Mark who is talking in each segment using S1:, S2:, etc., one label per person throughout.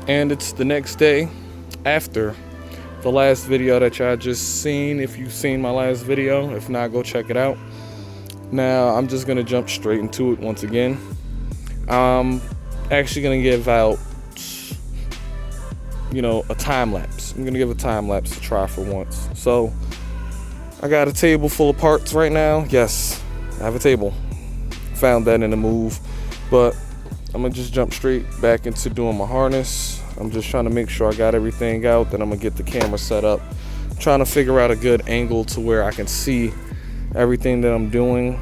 S1: And it's the next day after the last video that y'all just seen. If you've seen my last video, if not, go check it out. Now I'm just gonna jump straight into it once again. I'm actually gonna give out, a time lapse. I'm gonna give a time lapse a try for once. So I got a table full of parts right now. Yes, I have a table. Found that in the move, but I'm gonna just jump straight back into doing my harness. I'm just trying to make sure I got everything out. Then I'm gonna get the camera set up. I'm trying to figure out a good angle to where I can see everything that I'm doing.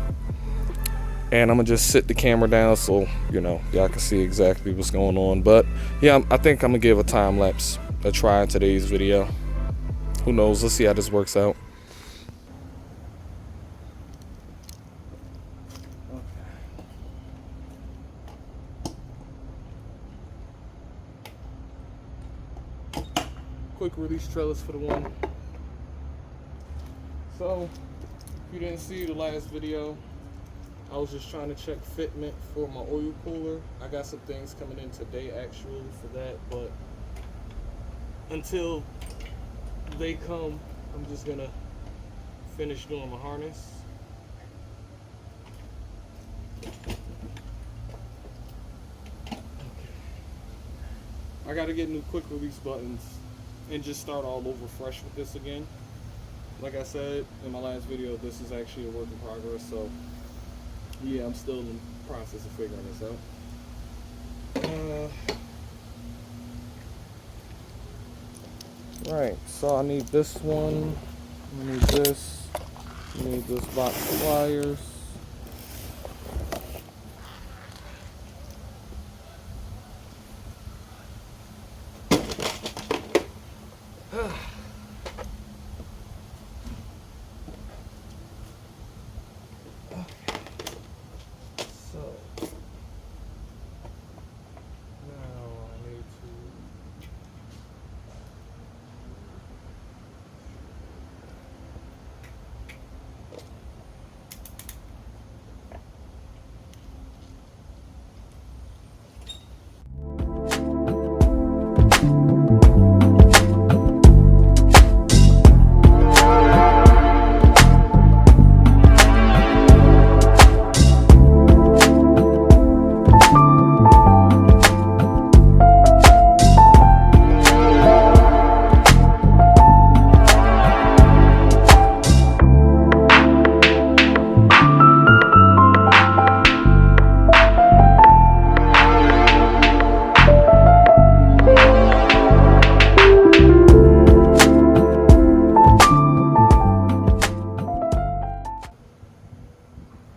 S1: And I'm gonna just sit the camera down so y'all can see exactly what's going on. But yeah, I think I'm gonna give a time lapse a try in today's video. Who knows? Let's see how this works out. Quick release trellis for the one. So if you didn't see the last video, I was just trying to check fitment for my oil cooler. I got some things coming in today actually for that, but until they come, I'm just gonna finish doing my harness. I gotta get new quick release buttons and just start all over fresh with this again. Like I said in my last video, this is actually a work in progress, so yeah, I'm still in the process of figuring this out. Right, so I need this one, I need this, I need this box of wires.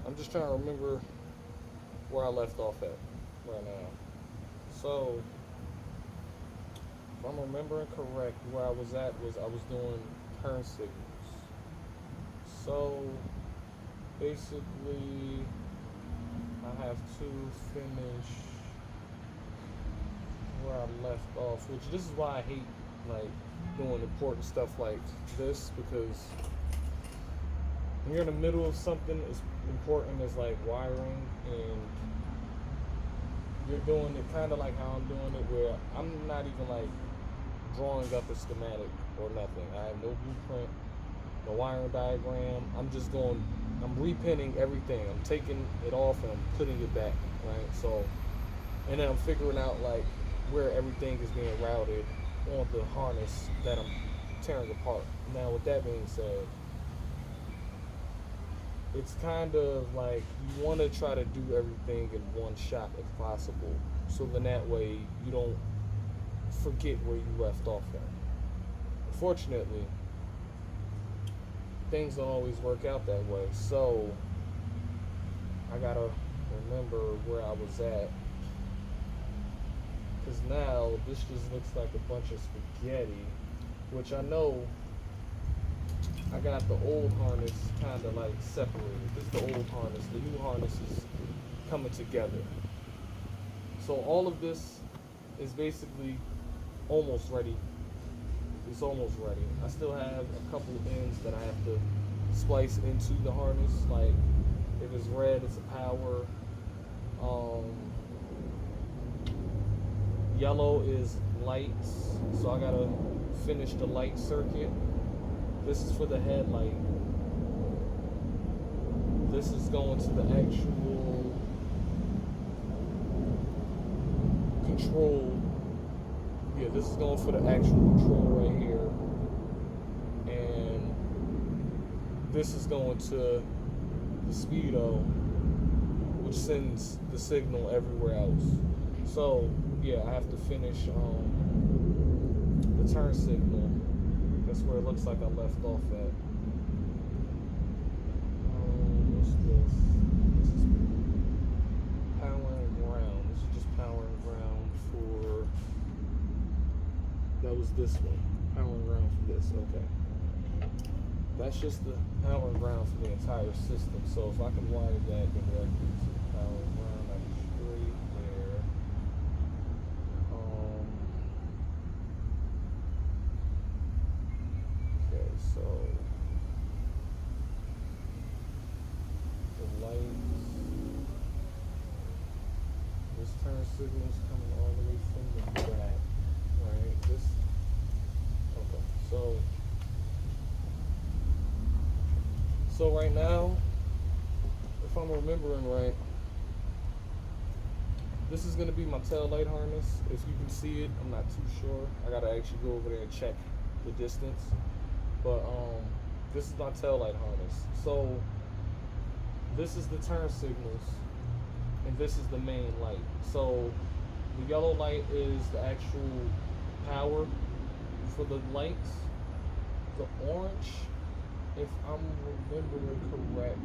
S1: I'm just trying to remember where I left off at right now. So, if I'm remembering correct, where I was at was I was doing turn signals. So, basically, I have to finish where I left off, which this is why I hate doing important stuff like this, because when you're in the middle of something as important as wiring, and you're doing it kind of like how I'm doing it, where I'm not even drawing up a schematic or nothing. I have no blueprint, no wiring diagram. I'm repinning everything. I'm taking it off and I'm putting it back, right? So, and then I'm figuring out where everything is being routed on the harness that I'm tearing apart. Now, with that being said, it's kind of you want to try to do everything in one shot if possible, so then that way you don't forget where you left off at. Unfortunately, things don't always work out that way, so I gotta remember where I was at, because now this just looks like a bunch of spaghetti, which I know I got the old harness kind of separated. This is the old harness. The new harness is coming together. So all of this is basically almost ready. It's almost ready. I still have a couple ends that I have to splice into the harness. If it's red, it's a power. Yellow is lights, so I gotta finish the light circuit. This is for the headlight. This is going to the actual control. Yeah, this is going for the actual control right here. And this is going to the speedo, which sends the signal everywhere else. So yeah, I have to finish the turn signal. That's where it looks like I left off at. What's this? This is power and ground. This is just power and ground for. That was this one. Power and ground for this. Okay. That's just the power and ground for the entire system. So if I can wire that directly to the power and ground, I'm straight there. Okay, so the lights. This turn signal is coming all the way from the back. Right. This. Okay. So right now, if I'm remembering right, this is gonna be my tail light harness. If you can see it, I'm not too sure. I gotta actually go over there and check the distance. But this is my tail light harness. So this is the turn signals, and this is the main light. So the yellow light is the actual power for the lights. The orange, if I'm remembering correct,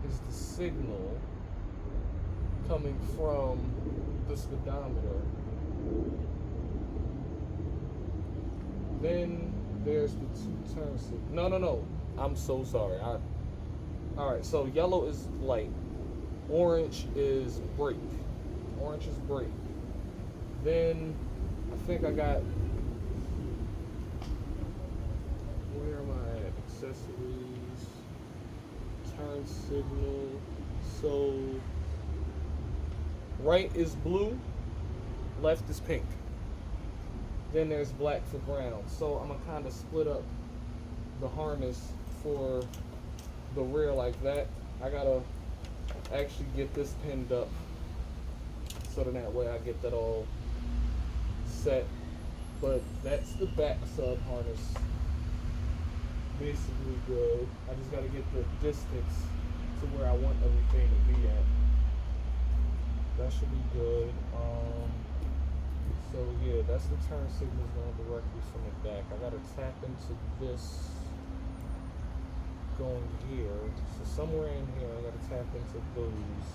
S1: is the signal coming from the speedometer. Then there's the two turn signals. No. I'm so sorry. Alright, so yellow is light. Orange is brake. Orange is brake. Then I think I got, where am I at? Accessories, turn signal. So right is blue, left is pink. Then there's black for ground. So I'm gonna kind of split up the harness for the rear like that. I gotta actually get this pinned up so that way I get that all set. But that's the back sub harness basically good. I just gotta get the distance to where I want everything to be at. That should be good. So yeah, that's the turn signals going directly from the back. I gotta tap into this going here. So somewhere in here I gotta tap into those.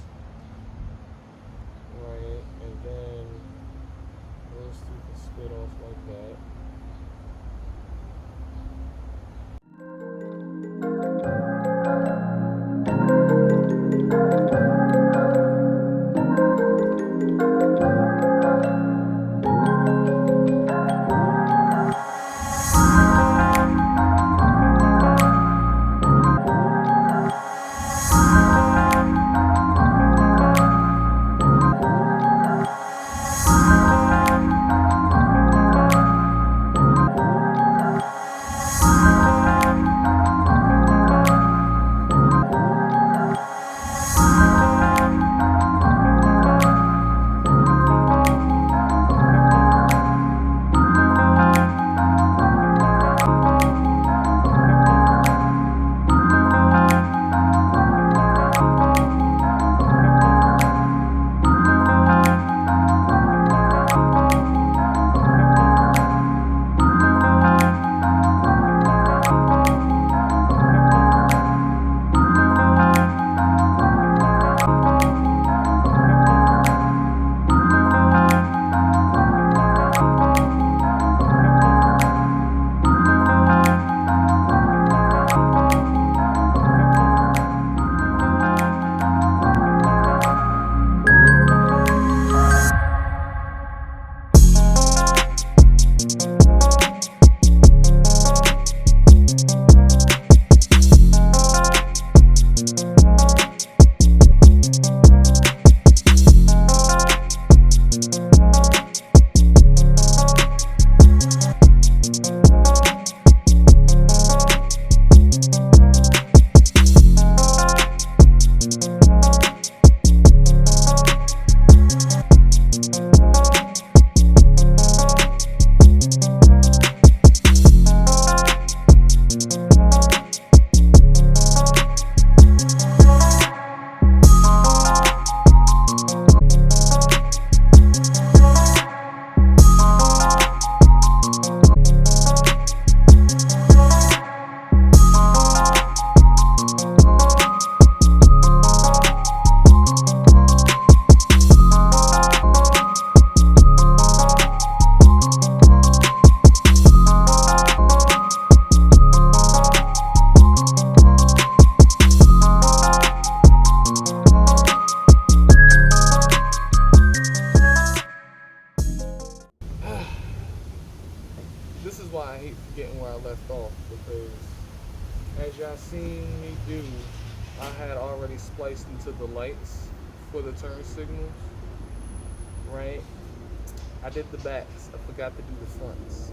S1: Right, and then those two can split off like that. This is why I hate forgetting where I left off, because as y'all seen me do, I had already spliced into the lights for the turn signals, right? I did the backs, I forgot to do the fronts.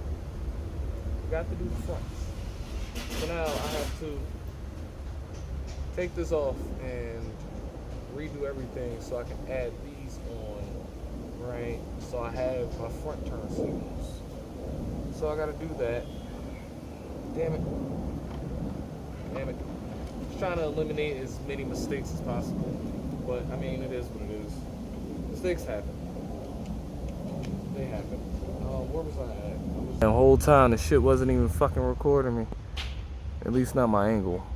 S1: So now I have to take this off and redo everything so I can add these on, right? So I have my front turn signals. So I gotta do that. Damn it. Just trying to eliminate as many mistakes as possible. But I mean, it is what it is. Mistakes happen. They happen. Where was I at? The whole time the shit wasn't even fucking recording me. At least not my angle.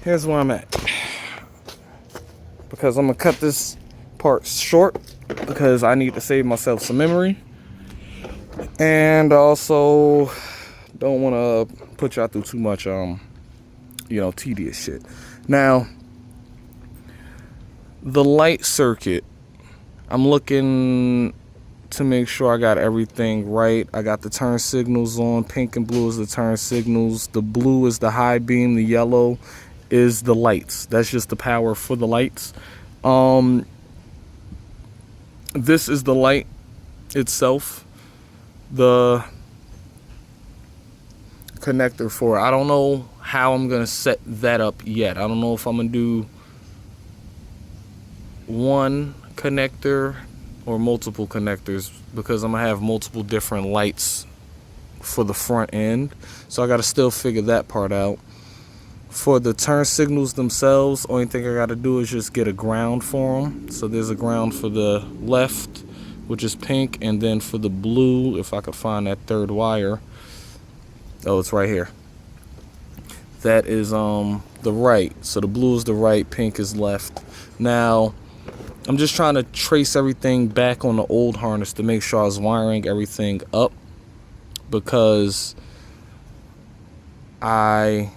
S1: Here's where I'm at, because I'm gonna cut this part short because I need to save myself some memory, and I also don't want to put y'all through too much tedious shit. Now, the light circuit, I'm looking to make sure I got everything right. I got the turn signals on. Pink and blue is the turn signals. The blue is the high beam. The yellow is the lights. That's just the power for the lights. This is the light itself, the connector for it. I don't know how I'm gonna set that up yet. I don't know if I'm gonna do one connector or multiple connectors, because I'm gonna have multiple different lights for the front end, so I gotta still figure that part out. For the turn signals themselves, only thing I gotta do is just get a ground for them. So there's a ground for the left, which is pink, and then for the blue, if I could find that third wire. Oh, it's right here. That is the right. So the blue is the right, pink is left. Now, I'm just trying to trace everything back on the old harness to make sure I was wiring everything up, because I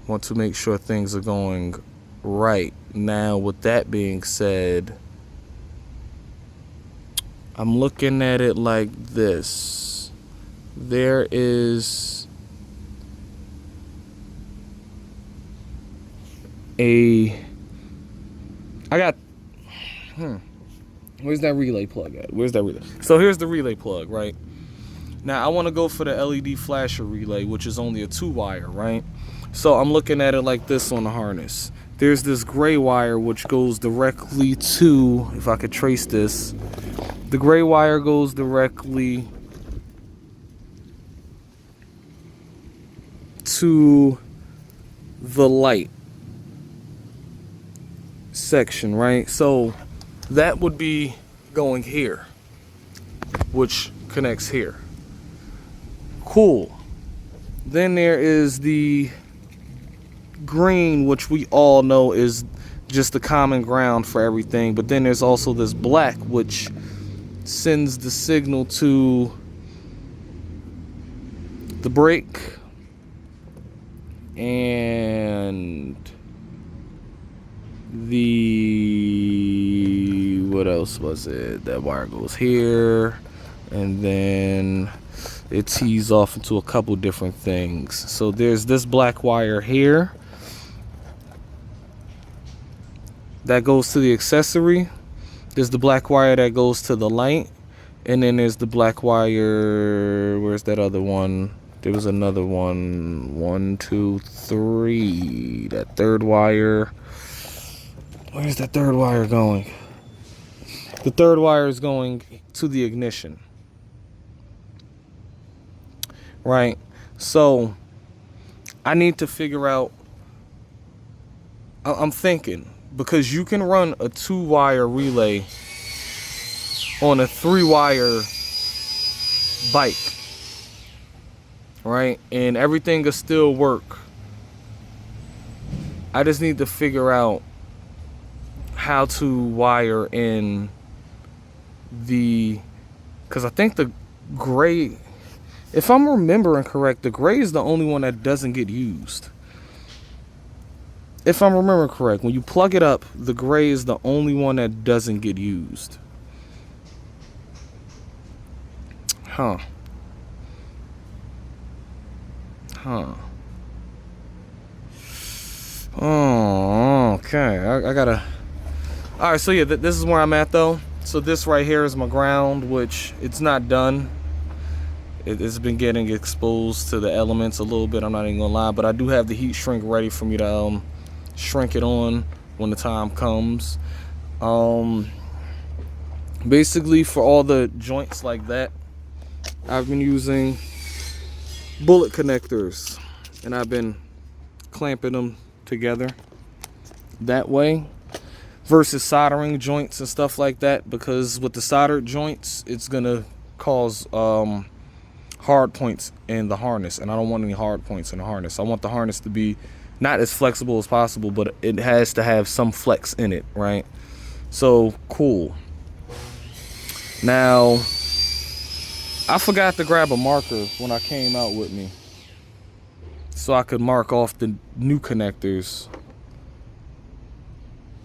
S1: want to make sure things are going right. Now, with that being said, I'm looking at it like this. There is where's that relay plug at? Where's that relay? So here's the relay plug, right? Now I want to go for the LED flasher relay, which is only a 2-wire, right? So I'm looking at it like this on the harness. There's this gray wire which goes directly to, if I could trace this, the gray wire goes directly to the light section, right? So that would be going here, which connects here. Cool. Then there is the green, which we all know is just the common ground for everything, but then there's also this black which sends the signal to the brake and the, what else was it? That wire goes here, and then it tees off into a couple different things. So there's this black wire here that goes to the accessory. There's the black wire that goes to the light, and then there's the black wire, where's that other one? There was another one. 1, 2, 3. That third wire. Where's that third wire going? The third wire is going to the ignition. Right? So I need to figure out, I'm thinking, because you can run a 2-wire relay on a 3-wire bike, right? And everything will still work. I just need to figure out how to wire in the, because I think the gray, if I'm remembering correct, the gray is the only one that doesn't get used. If I'm remembering correct, when you plug it up, the gray is the only one that doesn't get used. Huh. Huh. Oh, okay. I gotta. All right, so yeah, this is where I'm at though. So this right here is my ground, which it's not done. It's been getting exposed to the elements a little bit. I'm not even gonna lie, but I do have the heat shrink ready for me to shrink it on when the time comes. Basically for all the joints like that, I've been using bullet connectors, and I've been clamping them together that way versus soldering joints and stuff like that, because with the soldered joints it's gonna cause hard points in the harness, and I don't want any hard points in the harness. I want the harness to be not as flexible as possible, but it has to have some flex in it, right? So cool. Now I forgot to grab a marker when I came out with me, so I could mark off the new connectors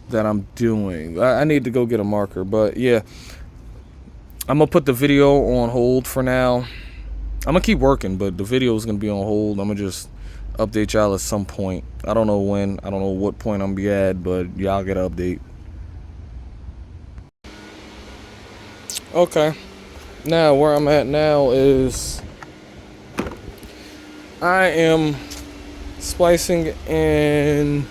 S1: that I'm doing. I need to go get a marker, but yeah, I'm gonna put the video on hold for now. I'm gonna keep working, but the video is gonna be on hold. I'm gonna just update y'all at some point. I don't know when, I don't know what point I'm gonna be at, but y'all get an update. Okay, now where I'm at now is I am splicing in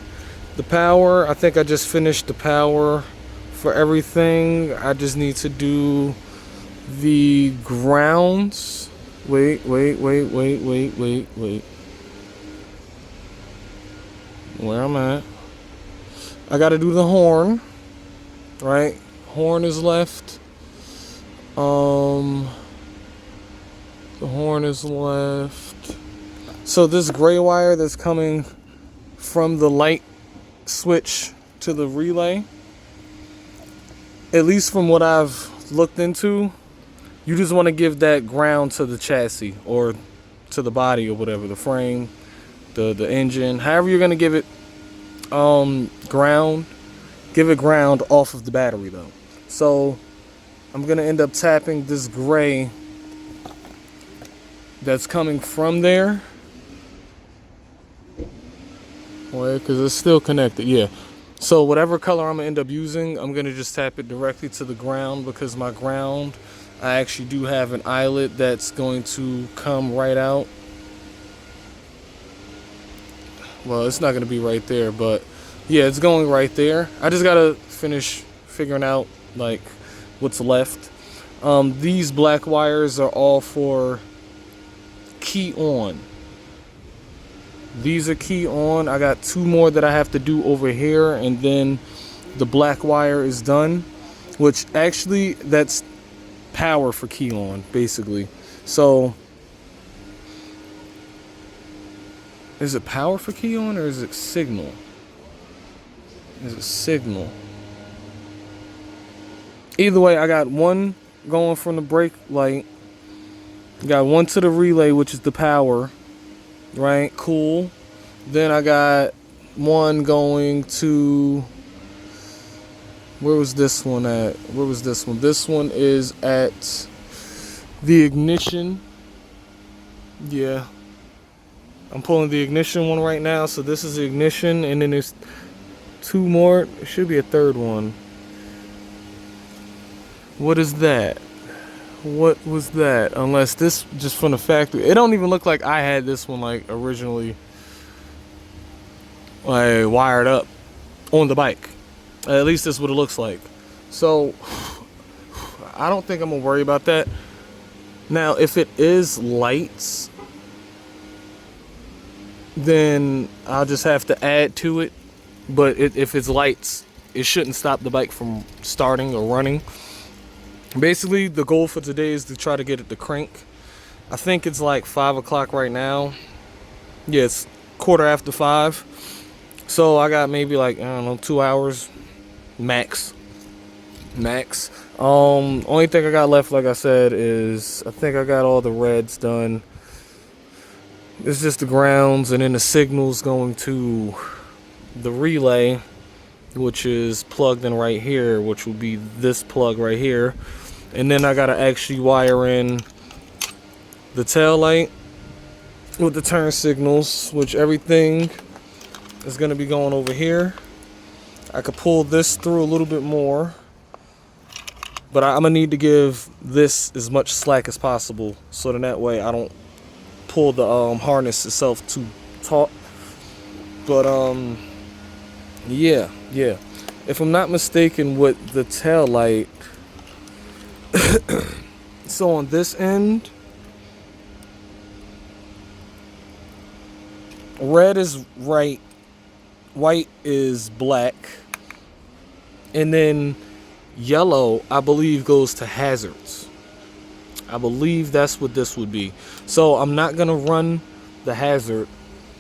S1: the power. I think I just finished the power for everything. I just need to do the grounds. Wait. Where I'm at. I gotta do the horn. Right? Horn is left. The horn is left. So this gray wire that's coming from the light switch to the relay, at least from what I've looked into, you just want to give that ground to the chassis or to the body or whatever, the frame, the engine, however you're going to give it ground. Give it ground off of the battery though. So I'm going to end up tapping this gray that's coming from there. Wait, because it's still connected. Yeah. So whatever color I'm going to end up using, I'm going to just tap it directly to the ground, because my ground, I actually do have an eyelet that's going to come right out. Well, it's not going to be right there, but yeah, it's going right there. I just got to finish figuring out like what's left. These black wires are all for key on. These are key on. I got 2 more that I have to do over here, and then the black wire is done, which actually that's power for key on basically. So is it power for key on or is it signal? Is it signal? Either way, I got one going from the brake light, got one to the relay, which is the power, right? Cool. Then I got one going to, where was this one at? Where was this one? This one is at the ignition. Yeah, I'm pulling the ignition one right now. So this is the ignition, and then there's 2 more. There should be a 3rd one. What is that? What was that? Unless this just from the factory. It don't even look like I had this one like originally like wired up on the bike. At least that's what it looks like. So I don't think I'm gonna worry about that. Now if it is lights, then I'll just have to add to it. But if it's lights, it shouldn't stop the bike from starting or running. Basically, the goal for today is to try to get it to crank. I think it's like 5 o'clock right now. Yeah, it's 5:15. So I got maybe like, I don't know, 2 hours max. Only thing I got left, like I said, is I think I got all the reds done. It's just the grounds, and then the signals going to the relay, which is plugged in right here, which will be this plug right here. And then I gotta actually wire in the tail light with the turn signals, which everything is going to be going over here. I could pull this through a little bit more, but I'm gonna need to give this as much slack as possible, so then that way I don't pull the harness itself too taut. But yeah. If I'm not mistaken, with the tail light, so on this end, red is right, white is black, and then yellow, I believe, goes to hazards. I believe that's what this would be. So I'm not gonna run the hazard.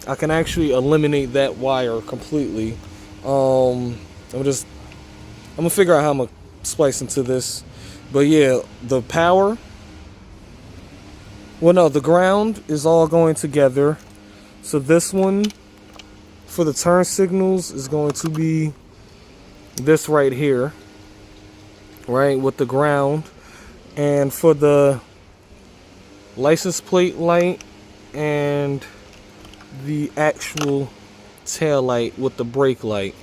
S1: I can actually eliminate that wire completely. I'm gonna figure out how I'm gonna splice into this. But yeah, the power, well, no, the ground is all going together. So this one for the turn signals is going to be this right here, right, with the ground. And for the license plate light and the actual tail light with the brake light,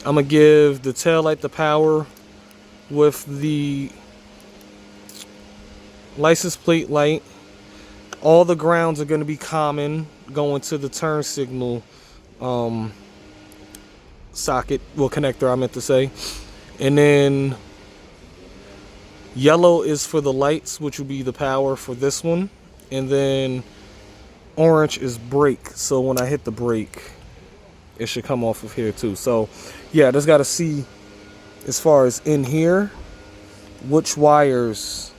S1: I'm gonna give the tail light the power with the license plate light. All the grounds are gonna be common, going to the turn signal socket, well, connector, I meant to say. And then yellow is for the lights, which will be the power for this one. And then orange is brake, so when I hit the brake, it should come off of here too. So yeah, I just got to see as far as in here which wires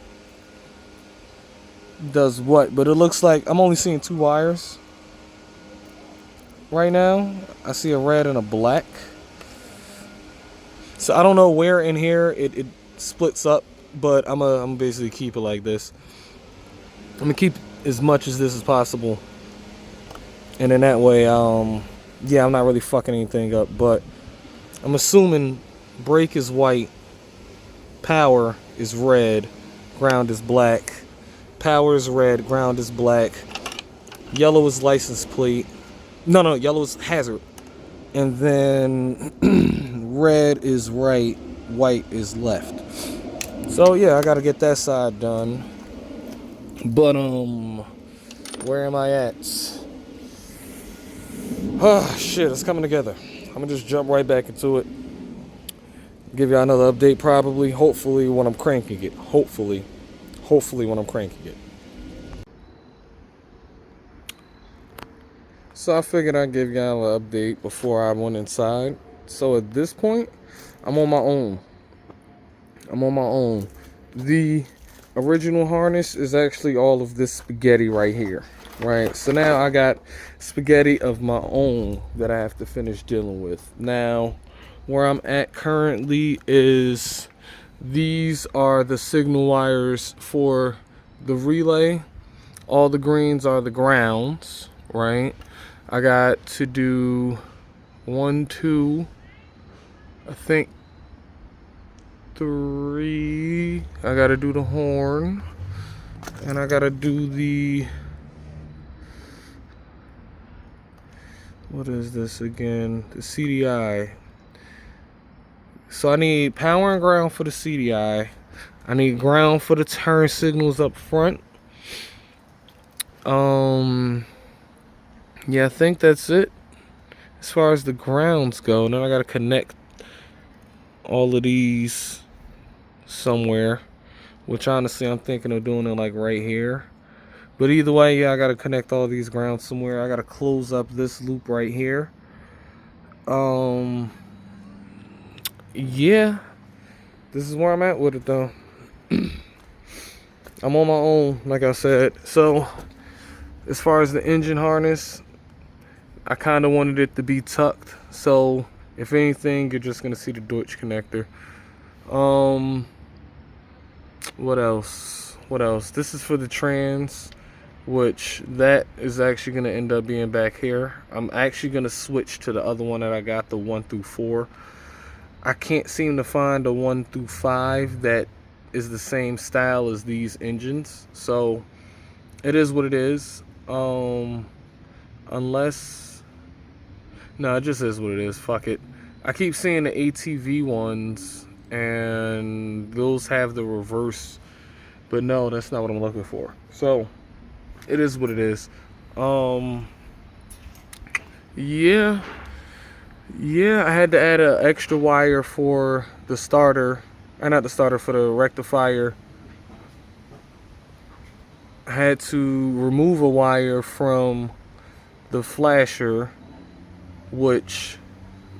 S1: does what. But it looks like I'm only seeing 2 wires right now. I see a red and a black, so I don't know where in here it splits up, but I'm gonna basically keep it like this. I'm gonna keep as much as this as possible, and in that way, yeah, I'm not really fucking anything up. But I'm assuming brake is white, power is red, ground is black. Power is red, ground is black. Yellow is license plate. No, yellow is hazard. And then red is right, white is left. So yeah, I gotta get that side done. But where am I at? Oh shit, it's coming together. I'm gonna just jump right back into it. Give you another update probably. Hopefully when I'm cranking it. Hopefully when I'm cranking it. So I figured I'd give y'all an update before I went inside. So at this point, I'm on my own. The original harness is actually all of this spaghetti right here, right? So now I got spaghetti of my own that I have to finish dealing with. Now, where I'm at currently is these are the signal wires for the relay. All the greens are the grounds, right? I got to do 1, 2, I think 3. I gotta do the horn, and I gotta do the, what is this again? The CDI. So I need power and ground for the CDI. I need ground for the turn signals up front. Yeah, I think that's it as far as the grounds go. Then I gotta connect all of these somewhere, which honestly I'm thinking of doing it like right here. But either way, yeah, I gotta connect all these grounds somewhere. I gotta close up this loop right here. Yeah, this is where I'm at with it though. I'm on my own, like I said. So as far as the engine harness, I kind of wanted it to be tucked, so if anything, you're just gonna see the Deutsch connector. What else? This is for the trans, which that is actually gonna end up being back here. I'm actually gonna switch to the other one that I got, the 1 through 4. I can't seem to find a 1 through 5 that is the same style as these engines, so it is what it is. Unless, no, it just is what it is. Fuck it. I keep seeing the ATV ones, and those have the reverse, but no, that's not what I'm looking for. So it is what it is. Yeah, I had to add an extra wire for the starter, or not the starter, for the rectifier. I had to remove a wire from the flasher, which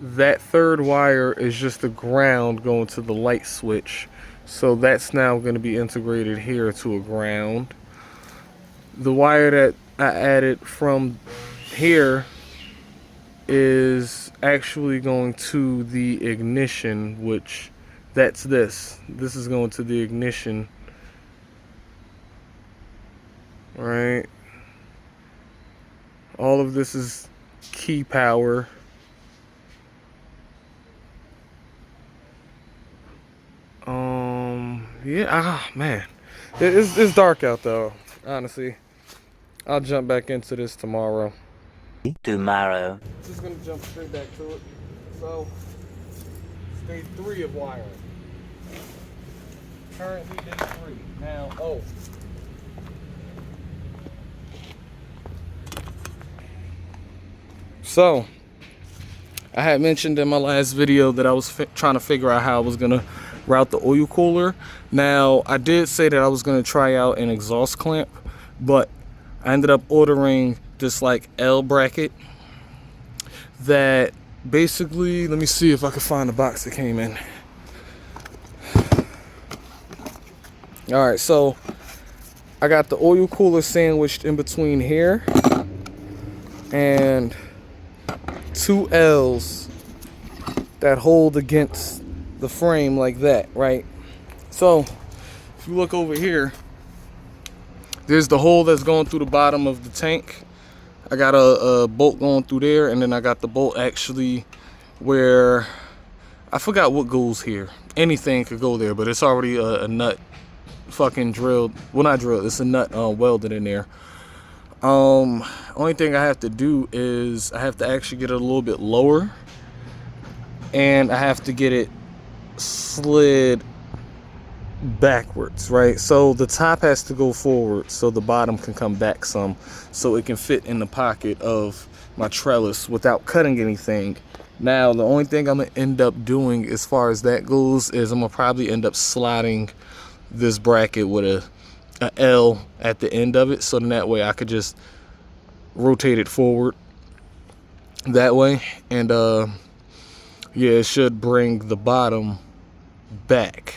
S1: that third wire is just the ground going to the light switch. So that's now going to be integrated here to a ground. The wire that I added from here is actually going to the ignition, which that's this. This is going to the ignition. Right. All of this is key power. Yeah, man. It's dark out though, honestly. I'll jump back into this tomorrow. Just gonna jump straight back to it. So, stage 3 of wiring. Currently day 3. Now, so, I had mentioned in my last video that I was trying to figure out how I was gonna route the oil cooler. Now, I did say that I was gonna try out an exhaust clamp, but I ended up ordering this like L bracket that basically, let me see if I can find the box it came in. All right, so I got the oil cooler sandwiched in between here and 2 L's that hold against the frame like that, right? So if you look over here, there's the hole that's going through the bottom of the tank. I got a bolt going through there, and then I got the bolt actually where, I forgot what goes here. Anything could go there, but it's already a nut fucking drilled. Well, not drilled, it's a nut welded in there. Only thing I have to do is I have to actually get it a little bit lower, and I have to get it slid backwards, right? So the top has to go forward so the bottom can come back some, so it can fit in the pocket of my trellis without cutting anything. Now the only thing I'm gonna end up doing as far as that goes is I'm gonna probably end up sliding this bracket with a L at the end of it, so then that way I could just rotate it forward that way, and yeah, it should bring the bottom back.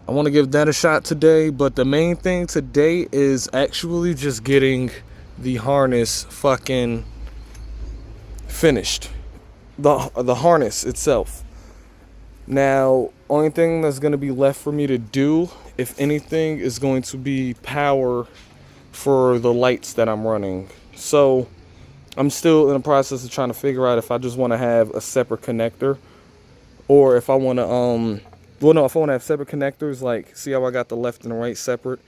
S1: I want to give that a shot today, but the main thing today is actually just getting the harness fucking finished. The harness itself. Now, only thing that's going to be left for me to do, if anything, is going to be power for the lights that I'm running. So I'm still in the process of trying to figure out if I just want to have a separate connector, or if I want to well, no, if I want to have separate connectors, like, see how I got the left and the right separate,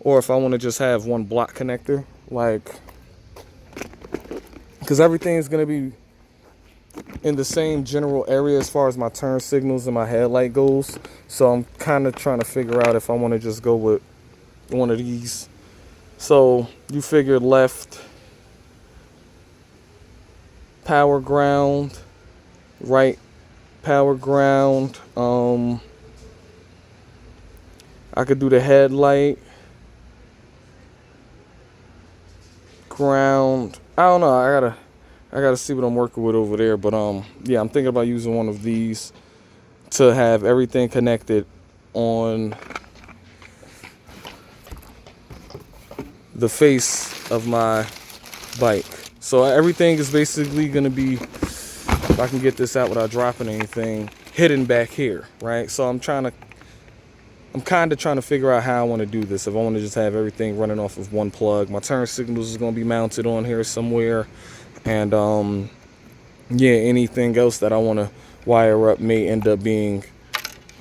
S1: or if I want to just have one block connector, like, because everything is going to be in the same general area as far as my turn signals and my headlight goes. So I'm kind of trying to figure out if I want to just go with one of these. So you figure left power ground, right power ground. I could do the headlight ground. I don't know. I gotta see what I'm working with over there. But yeah, I'm thinking about using one of these to have everything connected on the face of my bike. So everything is basically gonna be, if I can get this out without dropping anything, hidden back here, right? So I'm kind of trying to figure out how I want to do this. If I want to just have everything running off of one plug. My turn signals is going to be mounted on here somewhere. And yeah, anything else that I want to wire up may end up being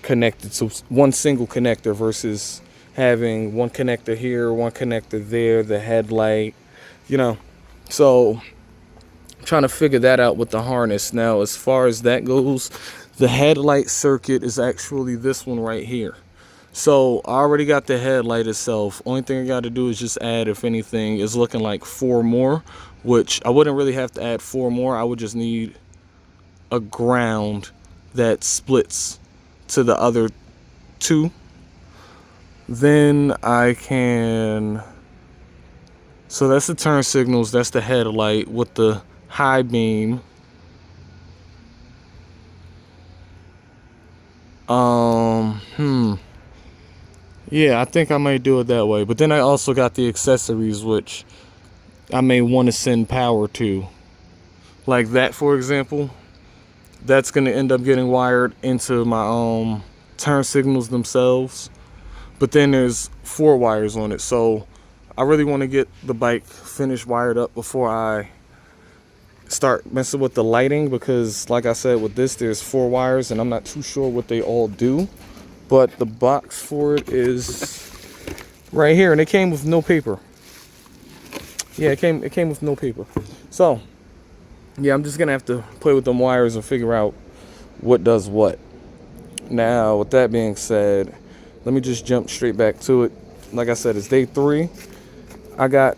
S1: connected to one single connector versus having one connector here, one connector there, the headlight, you know. So I'm trying to figure that out with the harness. Now, as far as that goes, the headlight circuit is actually this one right here. So I already got the headlight itself. Only thing I got to do is just add, if anything, is looking like 4 more, which I wouldn't really have to add 4 more. I would just need a ground that splits to the other 2. Then I can, so that's the turn signals, that's the headlight with the high beam. Yeah, I think I might do it that way. But then I also got the accessories, which I may want to send power to. Like that, for example. That's going to end up getting wired into my turn signals themselves. But then there's 4 wires on it. So I really want to get the bike finished wired up before I start messing with the lighting. Because like I said, with this, there's 4 wires and I'm not too sure what they all do. But the box for it is right here, and it came with no paper. Yeah, it came with no paper. So, yeah, I'm just gonna have to play with them wires and figure out what does what. Now, with that being said, let me just jump straight back to it. Like I said, it's day 3. I got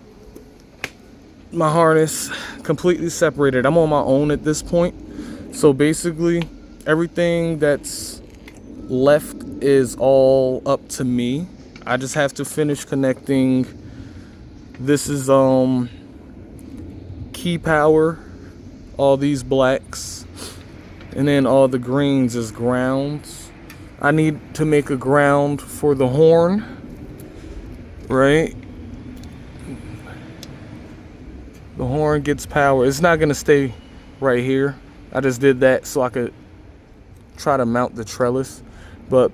S1: my harness completely separated. I'm on my own at this point. So basically, everything that's left is all up to me. I just have to finish connecting. This is key power, all these blacks, and then all the greens is grounds. I need to make a ground for the horn, right? The horn gets power. It's not gonna stay right here. I just did that so I could try to mount the trellis. But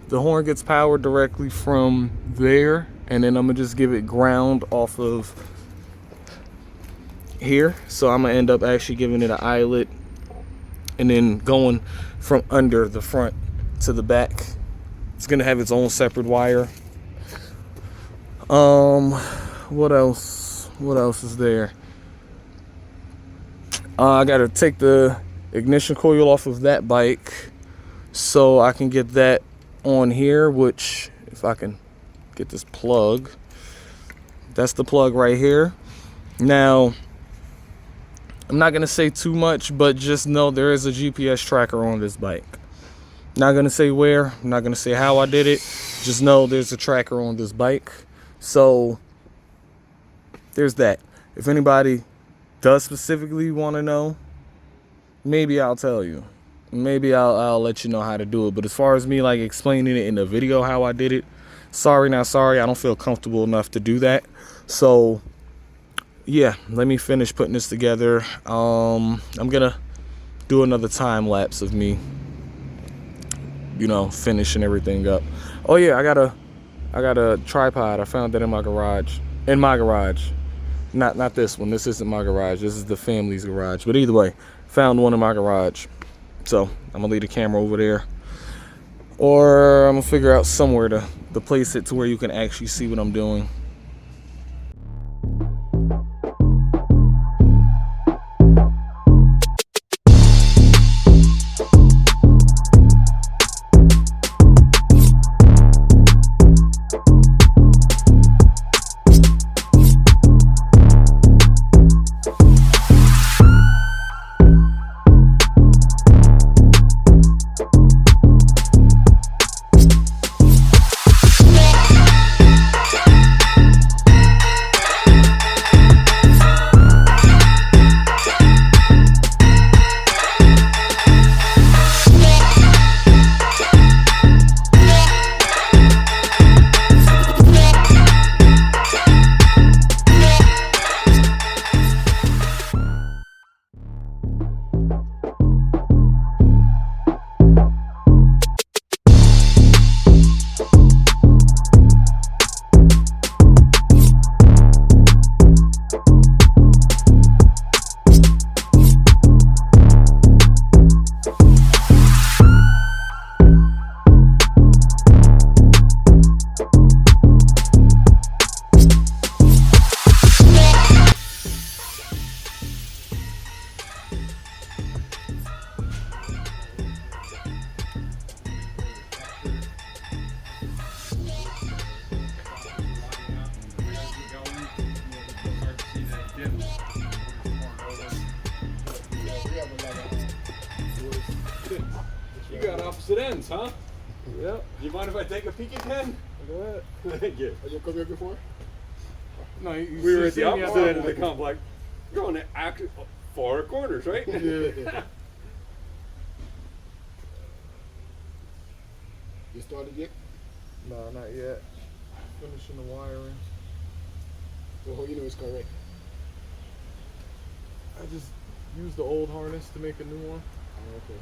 S1: the horn gets power directly from there, and then I'm gonna just give it ground off of here. So I'm gonna end up actually giving it an eyelet and then going from under the front to the back. It's gonna have its own separate wire. What else is there? I gotta take the ignition coil off of that bike so I can get that on here, which if I can get this plug, that's the plug right here. Now, I'm not gonna say too much, but just know there is a GPS tracker on this bike. Not gonna say where, I'm not gonna say how I did it, just know there's a tracker on this bike. So there's that. If anybody does specifically want to know, maybe I'll tell you. Maybe I'll let you know how to do it. But as far as me like explaining it in the video how I did it, sorry, not sorry. I don't feel comfortable enough to do that. So yeah, let me finish putting this together. I'm gonna do another time lapse of me, you know, finishing everything up. Oh yeah, I got a tripod. I found that in my garage. Not this one. This isn't my garage. This is the family's garage. But either way, found one in my garage. So I'm gonna leave the camera over there, or I'm gonna figure out somewhere to place it to where you can actually see what I'm doing.
S2: opposite ends, huh?
S1: Yep.
S2: Do you mind if I take a peek again?
S1: Go ahead.
S2: Thank you.
S3: Have you come here before?
S1: No,
S2: We were at the opposite end of the complex. You're on the far corners, right?
S3: Yeah. You started yet?
S1: No, not yet. Finishing the wiring.
S3: Oh, you know it's correct.
S1: I just used the old harness to make a new one.
S3: Oh, okay.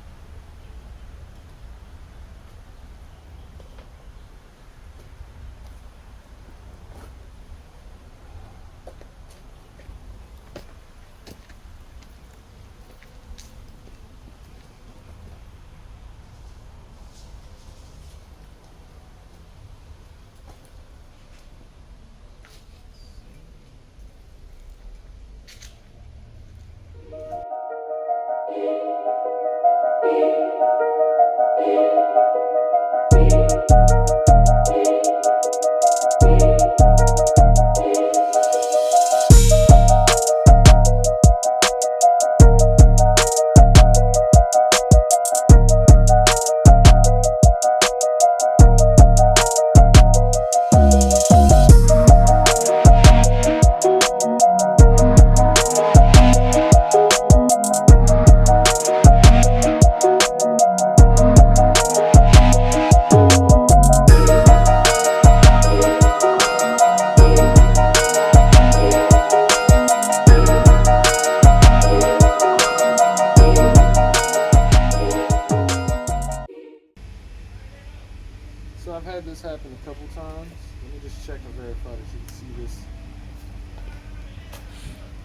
S1: So I've had this happen a couple times. Let me just check and verify that you can see this.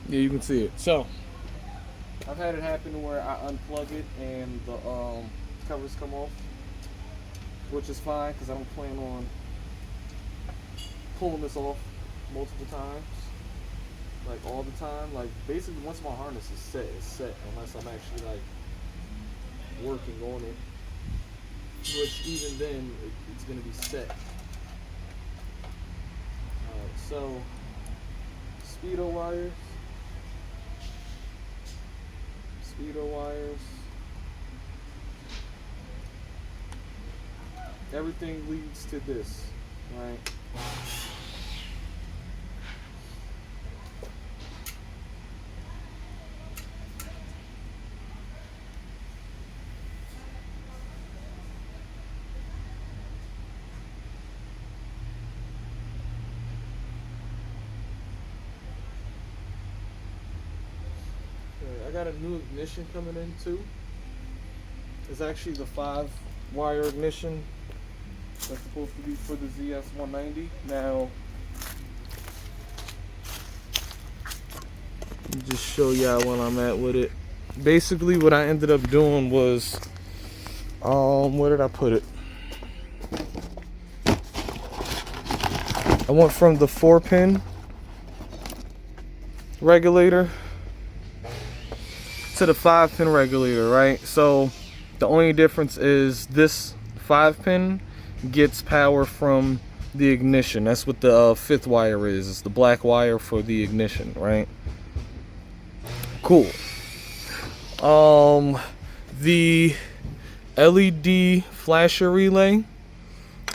S1: Yeah, you can see it. So I've had it happen where I unplug it and the covers come off, which is fine because I don't plan on pulling this off multiple times, like all the time. Like basically once my harness is set, it's set unless I'm actually like working on it. Which even then, it's going to be set. Alright, so speedo wires. Everything leads to this, right? I got a new ignition coming in too. It's actually the 5-wire ignition that's supposed to be for the ZS190. Now, let me just show y'all where I'm at with it. Basically, what I ended up doing was, where did I put it? I went from the 4-pin regulator to the 5-pin regulator, right? So the only difference is this 5-pin gets power from the ignition. That's what the 5th wire is. It's the black wire for the ignition, right? Cool. The LED flasher relay,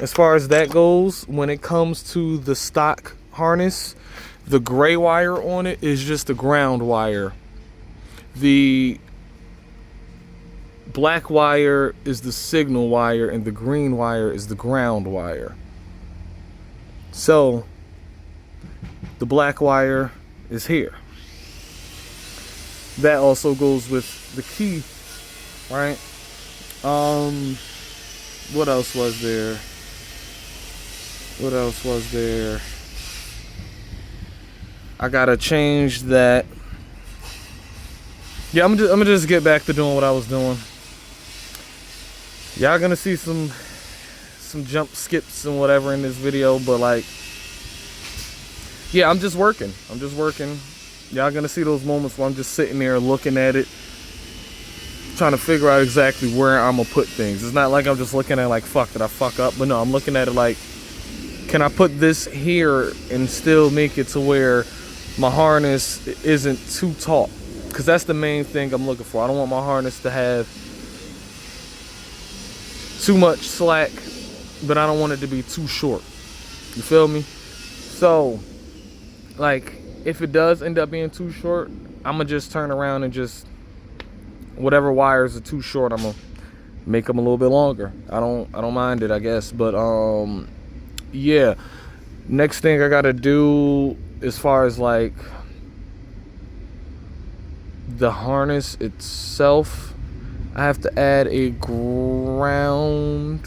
S1: as far as that goes, when it comes to the stock harness, the gray wire on it is just the ground wire. The black wire is the signal wire and the green wire is the ground wire. So the black wire is here. That also goes with the key, right? What else was there? I gotta change that. Yeah, I'm gonna just get back to doing what I was doing. Y'all gonna see some jump skips and whatever in this video, but like, yeah, I'm just working. Y'all gonna see those moments where I'm just sitting there looking at it, trying to figure out exactly where I'm gonna put things. It's not like I'm just looking at like, fuck, did I fuck up? But no, I'm looking at it like, can I put this here and still make it to where my harness isn't too taut? Because that's the main thing I'm looking for. I don't want my harness to have too much slack, but I don't want it to be too short. You feel me? So, like, if it does end up being too short, I'm gonna just turn around and just, whatever wires are too short, I'm gonna make them a little bit longer. I don't mind it, I guess. But yeah. Next thing I gotta do as far as like the harness itself, I have to add a ground,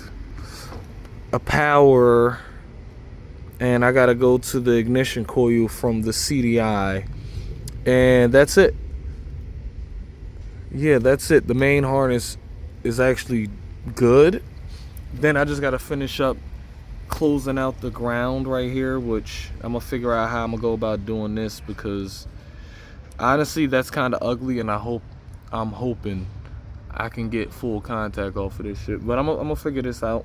S1: a power, and I gotta go to the ignition coil from the CDI, and that's it. Yeah, that's it. The main harness is actually good. Then I just gotta finish up closing out the ground right here, which I'm gonna figure out how I'm gonna go about doing this, because honestly that's kind of ugly, and I'm hoping I can get full contact off of this shit, but I'm gonna figure this out.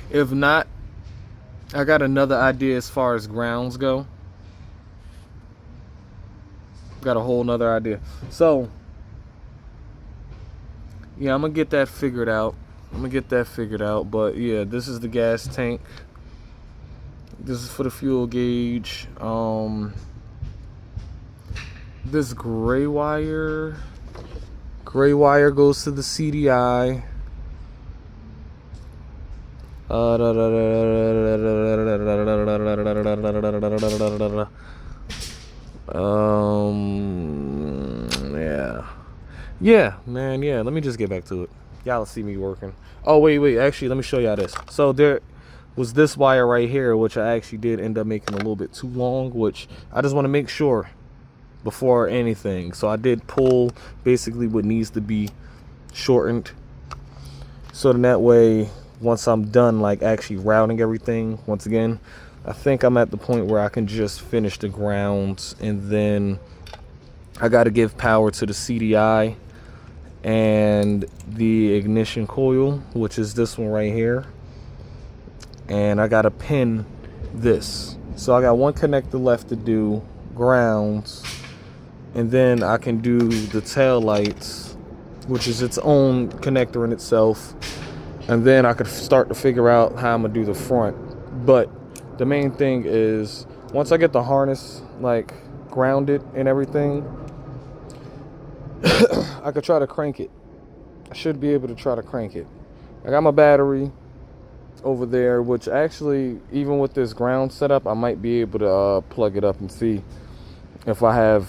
S1: If not, I got another idea as far as grounds go. Got a whole nother idea. So yeah, I'm gonna get that figured out. But yeah, this is the gas tank. This is for the fuel gauge. This gray wire goes to the CDI. Yeah, man, yeah. Let me just get back to it. Y'all see me working. Oh, wait. Actually, let me show y'all this. So there was this wire right here, which I actually did end up making a little bit too long, which I just want to make sure before anything. So I did pull basically what needs to be shortened. So then that way, once I'm done, like actually routing everything, once again, I think I'm at the point where I can just finish the grounds, and then I got to give power to the CDI and the ignition coil, which is this one right here, and I gotta pin this. So I got one connector left to do grounds, and then I can do the tail lights, which is its own connector in itself, and then I could start to figure out how I'm gonna do the front. But the main thing is, once I get the harness like grounded and everything, I could try to crank it. I should be able to try to crank it. I got my battery over there, which actually, even with this ground setup, I might be able to plug it up and see if I have,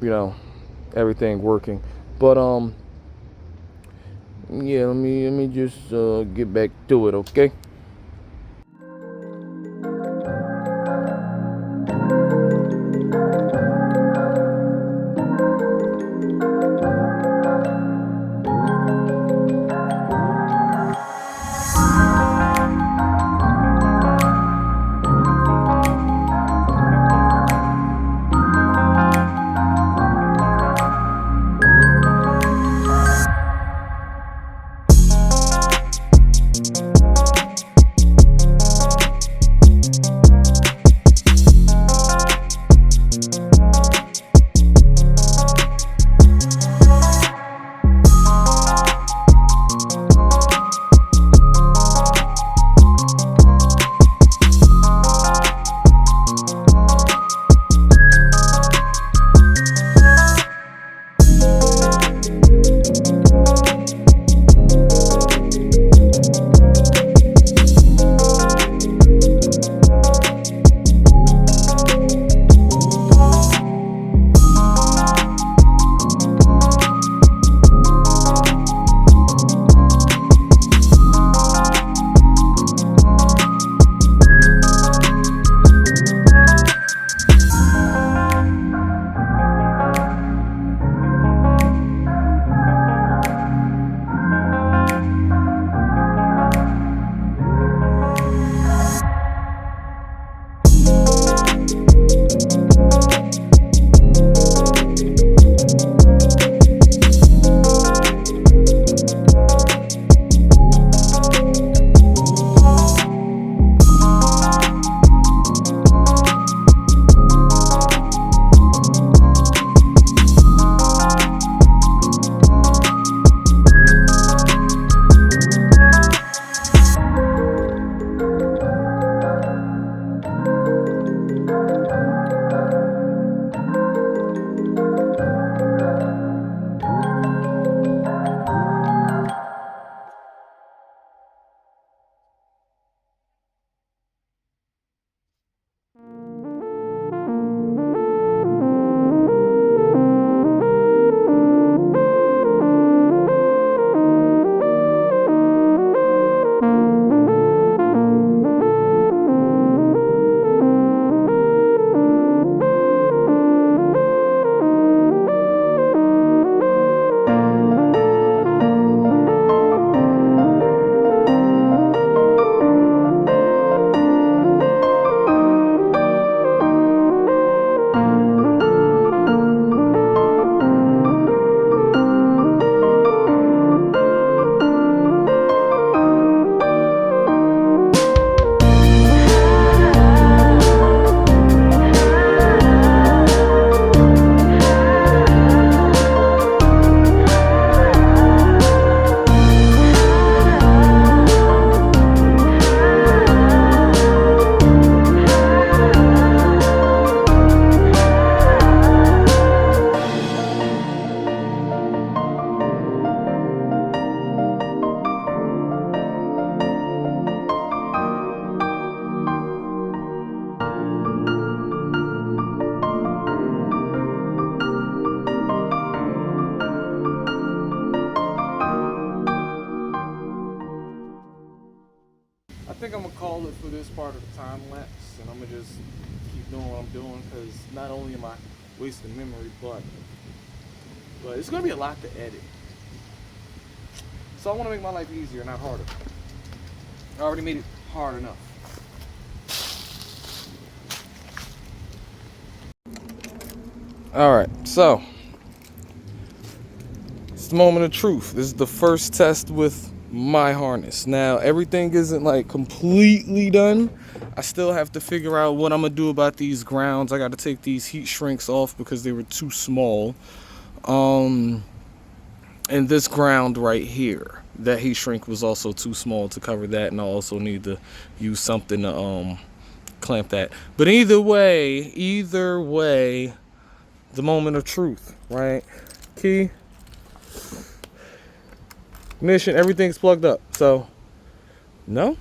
S1: you know, everything working. But yeah, let me just get back to it, okay? doing what I'm doing, because not only am I wasting memory, but it's gonna be a lot to edit. So I want to make my life easier, not harder. I already made it hard enough. All right, so it's the moment of truth. This is the first test with my harness. Now, everything isn't like completely done. I still have to figure out what I'm gonna do about these grounds. I got to take these heat shrinks off because they were too small. And this ground right here, that heat shrink was also too small to cover that, and I also need to use something to clamp that. But either way, the moment of truth, right? Key, ignition, everything's plugged up. So, no,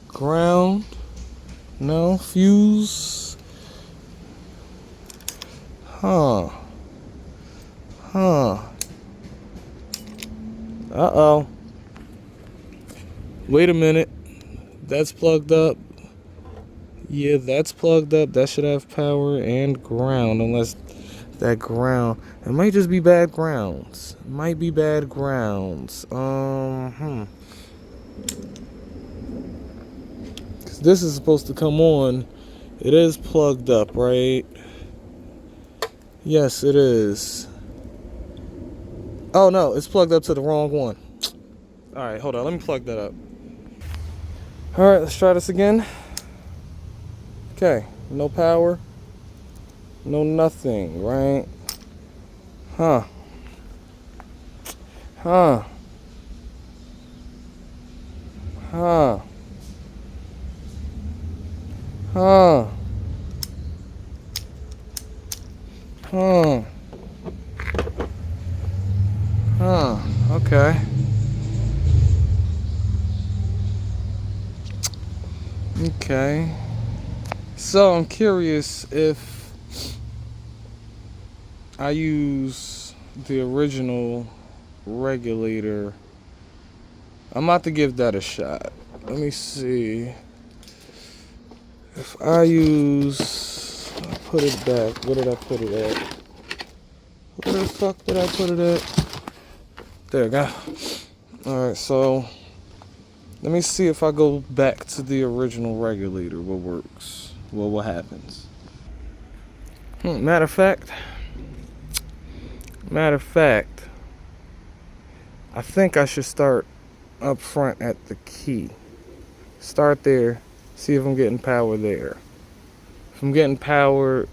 S1: ground, no, fuse, uh-oh. Wait a minute, that's plugged up. Yeah, that's plugged up. That should have power and ground, unless that ground, it might just be bad grounds. It might be bad grounds. 'Cause this is supposed to come on. It is plugged up, right? Yes, it is. Oh no, it's plugged up to the wrong one. All right, hold on. Let me plug that up. All right, let's try this again. Okay, no power, no nothing, right? Huh. Huh. Huh. Huh. Huh. Huh. Okay. Okay. So I'm curious if I use the original regulator. I'm about to give that a shot. Let me see. If I use, I put it back. Where did I put it at? Where the fuck did I put it at? There we go. Alright, so let me see if I go back to the original regulator, what works. Well, what happens? Matter of fact, I think I should start up front at the key. Start there, see if I'm getting power there. If I'm getting power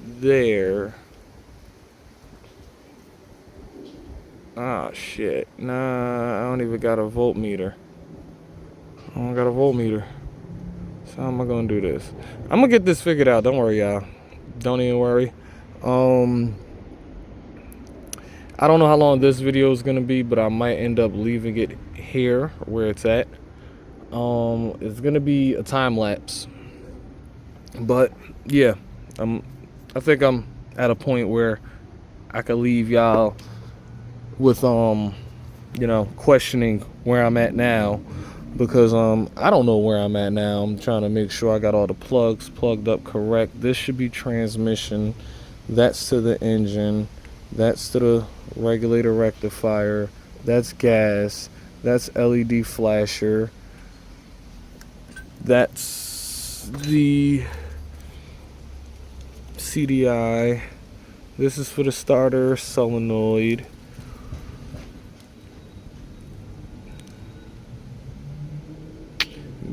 S1: there. Ah, shit. Nah, I don't even got a voltmeter. I don't got a voltmeter. So how am I gonna do this? I'm gonna get this figured out. Don't worry, y'all. Don't even worry. I don't know how long this video is gonna be, but I might end up leaving it here where it's at. It's gonna be a time lapse. But yeah, I think I'm at a point where I could leave y'all with questioning where I'm at now, because I don't know where I'm at now. I'm trying to make sure I got all the plugs plugged up correct. This should be transmission, that's to the engine, that's to the regulator rectifier, that's gas, that's LED flasher, that's the CDI, this is for the starter solenoid,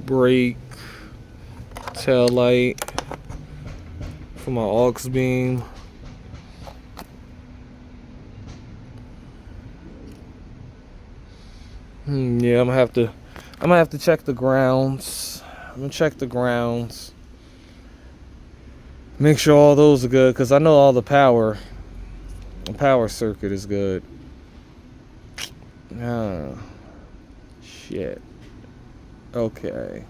S1: brake, tail light for my aux beam, yeah, I'm gonna have to check the grounds. I'm gonna check the grounds, make sure all those are good, because I know all the power circuit is good. Oh shit. Okay,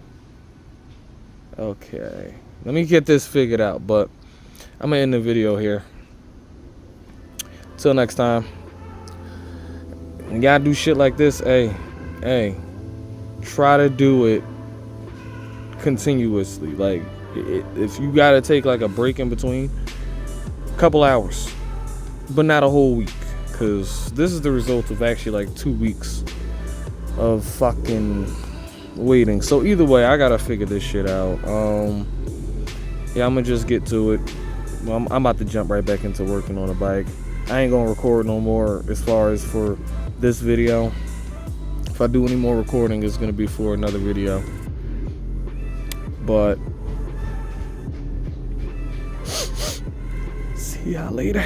S1: let me get this figured out, but I'm gonna end the video here. Till next time. When y'all do shit like this, hey, try to do it continuously. Like, if you gotta take like a break in between, a couple hours, but not a whole week, because this is the result of actually like 2 weeks of fucking waiting. So either way, I gotta figure this shit out. Yeah, I'm gonna just get to it. I'm about to jump right back into working on a bike. I ain't gonna record no more as far as for this video. If I do any more recording, it's gonna be for another video. But see y'all later.